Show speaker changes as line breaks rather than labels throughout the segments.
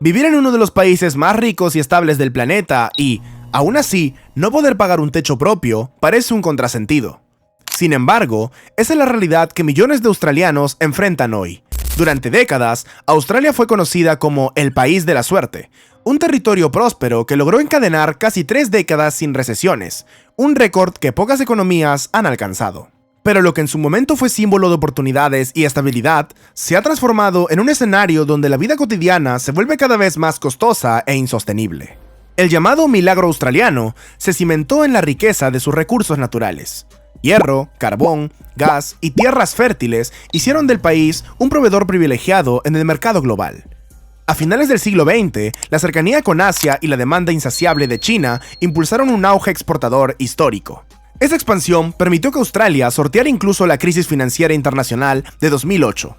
Vivir en uno de los países más ricos y estables del planeta y, aún así, no poder pagar un techo propio parece un contrasentido. Sin embargo, esa es la realidad que millones de australianos enfrentan hoy. Durante décadas, Australia fue conocida como el país de la suerte, un territorio próspero que logró encadenar casi 3 décadas sin recesiones, un récord que pocas economías han alcanzado. Pero lo que en su momento fue símbolo de oportunidades y estabilidad, se ha transformado en un escenario donde la vida cotidiana se vuelve cada vez más costosa e insostenible. El llamado milagro australiano se cimentó en la riqueza de sus recursos naturales. Hierro, carbón, gas y tierras fértiles hicieron del país un proveedor privilegiado en el mercado global. A finales del siglo XX, la cercanía con Asia y la demanda insaciable de China impulsaron un auge exportador histórico. Esa expansión permitió que Australia sorteara incluso la crisis financiera internacional de 2008.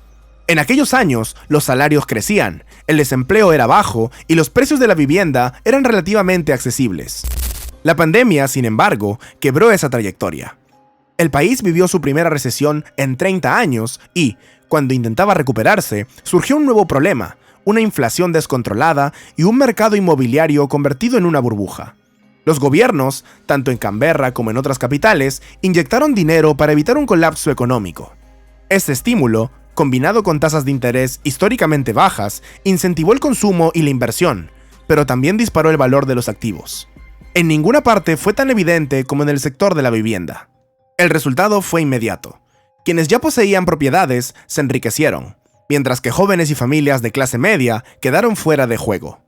En aquellos años, los salarios crecían, el desempleo era bajo y los precios de la vivienda eran relativamente accesibles. La pandemia, sin embargo, quebró esa trayectoria. El país vivió su primera recesión en 30 años y, cuando intentaba recuperarse, surgió un nuevo problema, una inflación descontrolada y un mercado inmobiliario convertido en una burbuja. Los gobiernos, tanto en Canberra como en otras capitales, inyectaron dinero para evitar un colapso económico. Este estímulo, combinado con tasas de interés históricamente bajas, incentivó el consumo y la inversión, pero también disparó el valor de los activos. En ninguna parte fue tan evidente como en el sector de la vivienda. El resultado fue inmediato. Quienes ya poseían propiedades se enriquecieron, mientras que jóvenes y familias de clase media quedaron fuera de juego.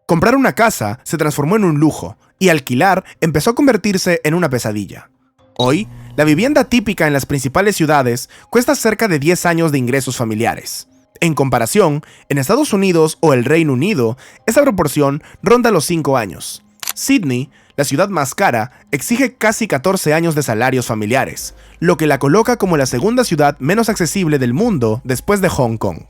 Comprar una casa se transformó en un lujo, y alquilar empezó a convertirse en una pesadilla. Hoy, la vivienda típica en las principales ciudades cuesta cerca de 10 años de ingresos familiares. En comparación, en Estados Unidos o el Reino Unido, esa proporción ronda los 5 años. Sydney, la ciudad más cara, exige casi 14 años de salarios familiares, lo que la coloca como la segunda ciudad menos accesible del mundo después de Hong Kong.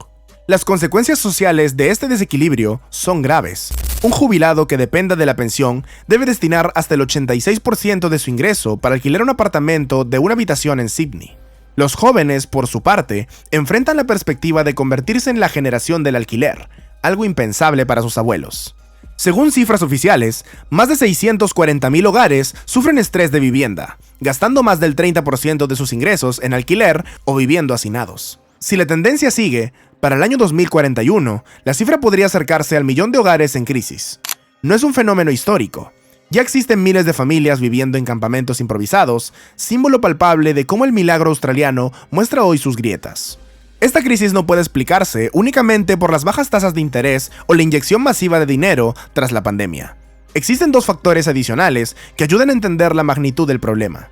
Las consecuencias sociales de este desequilibrio son graves. Un jubilado que dependa de la pensión debe destinar hasta el 86% de su ingreso para alquilar un apartamento de una habitación en Sydney. Los jóvenes, por su parte, enfrentan la perspectiva de convertirse en la generación del alquiler, algo impensable para sus abuelos. Según cifras oficiales, más de 640,000 hogares sufren estrés de vivienda, gastando más del 30% de sus ingresos en alquiler o viviendo hacinados. Si la tendencia sigue, para el año 2041, la cifra podría acercarse al 1.000.000 de hogares en crisis. No es un fenómeno histórico. Ya existen miles de familias viviendo en campamentos improvisados, símbolo palpable de cómo el milagro australiano muestra hoy sus grietas. Esta crisis no puede explicarse únicamente por las bajas tasas de interés o la inyección masiva de dinero tras la pandemia. Existen 2 factores adicionales que ayudan a entender la magnitud del problema: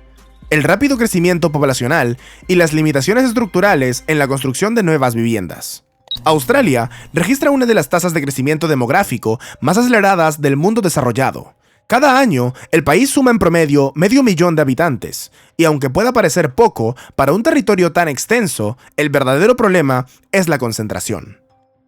el rápido crecimiento poblacional y las limitaciones estructurales en la construcción de nuevas viviendas. Australia registra una de las tasas de crecimiento demográfico más aceleradas del mundo desarrollado. Cada año, el país suma en promedio 500,000 de habitantes, y aunque pueda parecer poco, para un territorio tan extenso, el verdadero problema es la concentración.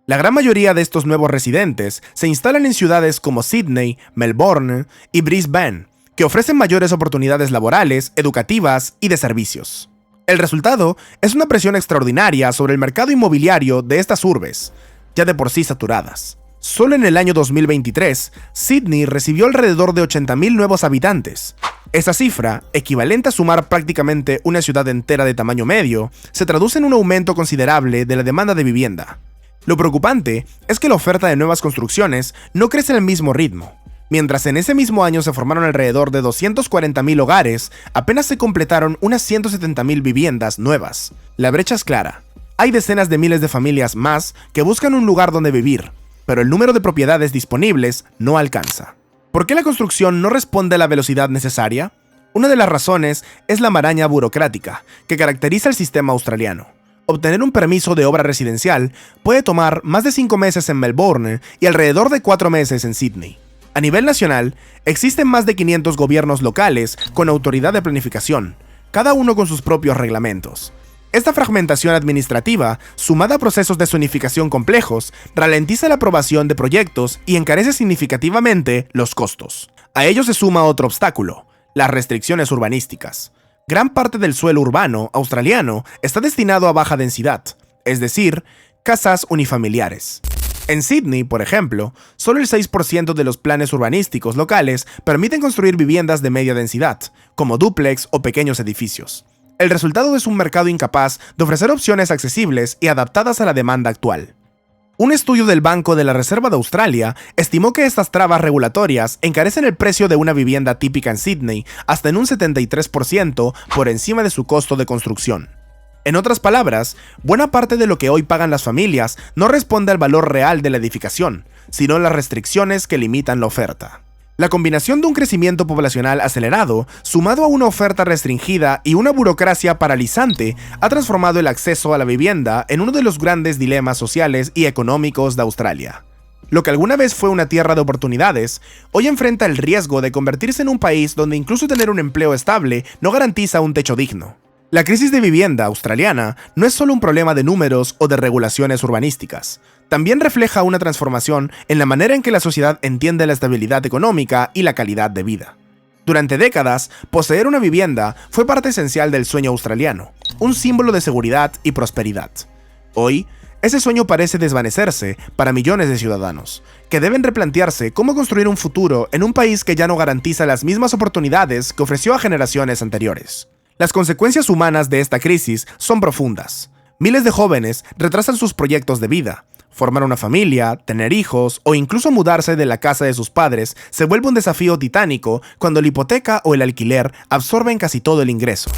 La gran mayoría de estos nuevos residentes se instalan en ciudades como Sydney, Melbourne y Brisbane, que ofrecen mayores oportunidades laborales, educativas y de servicios. El resultado es una presión extraordinaria sobre el mercado inmobiliario de estas urbes, ya de por sí saturadas. Solo en el año 2023, Sydney recibió alrededor de 80,000 nuevos habitantes. Esa cifra, equivalente a sumar prácticamente una ciudad entera de tamaño medio, se traduce en un aumento considerable de la demanda de vivienda. Lo preocupante es que la oferta de nuevas construcciones no crece al mismo ritmo. Mientras en ese mismo año se formaron alrededor de 240,000 hogares, apenas se completaron unas 170,000 viviendas nuevas. La brecha es clara. Hay decenas de miles de familias más que buscan un lugar donde vivir, pero el número de propiedades disponibles no alcanza. ¿Por qué la construcción no responde a la velocidad necesaria? Una de las razones es la maraña burocrática que caracteriza el sistema australiano. Obtener un permiso de obra residencial puede tomar más de 5 meses en Melbourne y alrededor de 4 meses en Sydney. A nivel nacional, existen más de 500 gobiernos locales con autoridad de planificación, cada uno con sus propios reglamentos. Esta fragmentación administrativa, sumada a procesos de zonificación complejos, ralentiza la aprobación de proyectos y encarece significativamente los costos. A ello se suma otro obstáculo: las restricciones urbanísticas. Gran parte del suelo urbano australiano está destinado a baja densidad, es decir, casas unifamiliares. En Sydney, por ejemplo, solo el 6% de los planes urbanísticos locales permiten construir viviendas de media densidad, como dúplex o pequeños edificios. El resultado es un mercado incapaz de ofrecer opciones accesibles y adaptadas a la demanda actual. Un estudio del Banco de la Reserva de Australia estimó que estas trabas regulatorias encarecen el precio de una vivienda típica en Sydney hasta en un 73% por encima de su costo de construcción. En otras palabras, buena parte de lo que hoy pagan las familias no responde al valor real de la edificación, sino a las restricciones que limitan la oferta. La combinación de un crecimiento poblacional acelerado, sumado a una oferta restringida y una burocracia paralizante, ha transformado el acceso a la vivienda en uno de los grandes dilemas sociales y económicos de Australia. Lo que alguna vez fue una tierra de oportunidades, hoy enfrenta el riesgo de convertirse en un país donde incluso tener un empleo estable no garantiza un techo digno. La crisis de vivienda australiana no es solo un problema de números o de regulaciones urbanísticas. También refleja una transformación en la manera en que la sociedad entiende la estabilidad económica y la calidad de vida. Durante décadas, poseer una vivienda fue parte esencial del sueño australiano, un símbolo de seguridad y prosperidad. Hoy, ese sueño parece desvanecerse para millones de ciudadanos, que deben replantearse cómo construir un futuro en un país que ya no garantiza las mismas oportunidades que ofreció a generaciones anteriores. Las consecuencias humanas de esta crisis son profundas. Miles de jóvenes retrasan sus proyectos de vida. Formar una familia, tener hijos o incluso mudarse de la casa de sus padres se vuelve un desafío titánico cuando la hipoteca o el alquiler absorben casi todo el ingreso.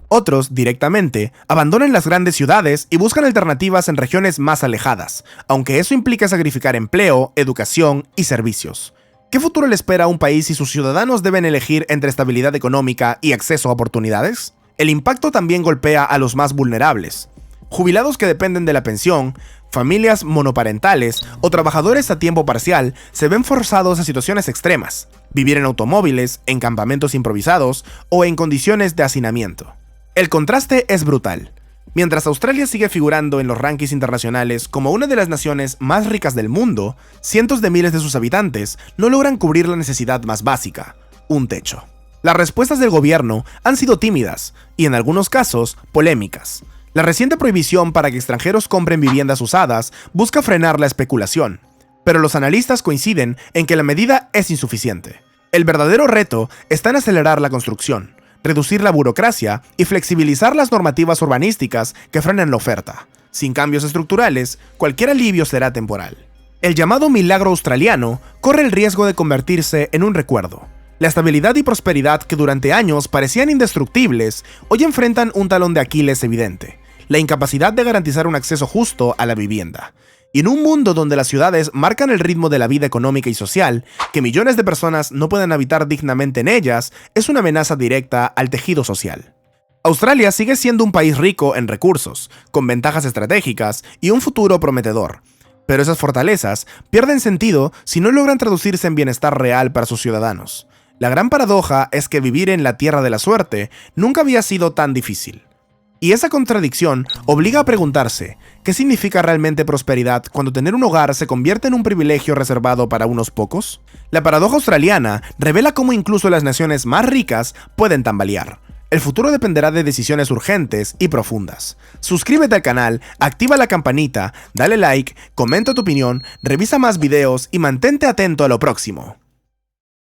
Otros, directamente, abandonan las grandes ciudades y buscan alternativas en regiones más alejadas, aunque eso implica sacrificar empleo, educación y servicios. ¿Qué futuro le espera a un país si sus ciudadanos deben elegir entre estabilidad económica y acceso a oportunidades? El impacto también golpea a los más vulnerables. Jubilados que dependen de la pensión, familias monoparentales o trabajadores a tiempo parcial se ven forzados a situaciones extremas, vivir en automóviles, en campamentos improvisados o en condiciones de hacinamiento. El contraste es brutal. Mientras Australia sigue figurando en los rankings internacionales como una de las naciones más ricas del mundo, cientos de miles de sus habitantes no logran cubrir la necesidad más básica, un techo. Las respuestas del gobierno han sido tímidas y en algunos casos polémicas. La reciente prohibición para que extranjeros compren viviendas usadas busca frenar la especulación, pero los analistas coinciden en que la medida es insuficiente. El verdadero reto está en acelerar la construcción, reducir la burocracia y flexibilizar las normativas urbanísticas que frenan la oferta. Sin cambios estructurales, cualquier alivio será temporal. El llamado milagro australiano corre el riesgo de convertirse en un recuerdo. La estabilidad y prosperidad que durante años parecían indestructibles, hoy enfrentan un talón de Aquiles evidente: la incapacidad de garantizar un acceso justo a la vivienda. Y en un mundo donde las ciudades marcan el ritmo de la vida económica y social, que millones de personas no pueden habitar dignamente en ellas es una amenaza directa al tejido social. Australia sigue siendo un país rico en recursos, con ventajas estratégicas y un futuro prometedor. Pero esas fortalezas pierden sentido si no logran traducirse en bienestar real para sus ciudadanos. La gran paradoja es que vivir en la tierra de la suerte nunca había sido tan difícil. Y esa contradicción obliga a preguntarse, ¿qué significa realmente prosperidad cuando tener un hogar se convierte en un privilegio reservado para unos pocos? La paradoja australiana revela cómo incluso las naciones más ricas pueden tambalear. El futuro dependerá de decisiones urgentes y profundas. Suscríbete al canal, activa la campanita, dale like, comenta tu opinión, revisa más videos y mantente atento a lo próximo.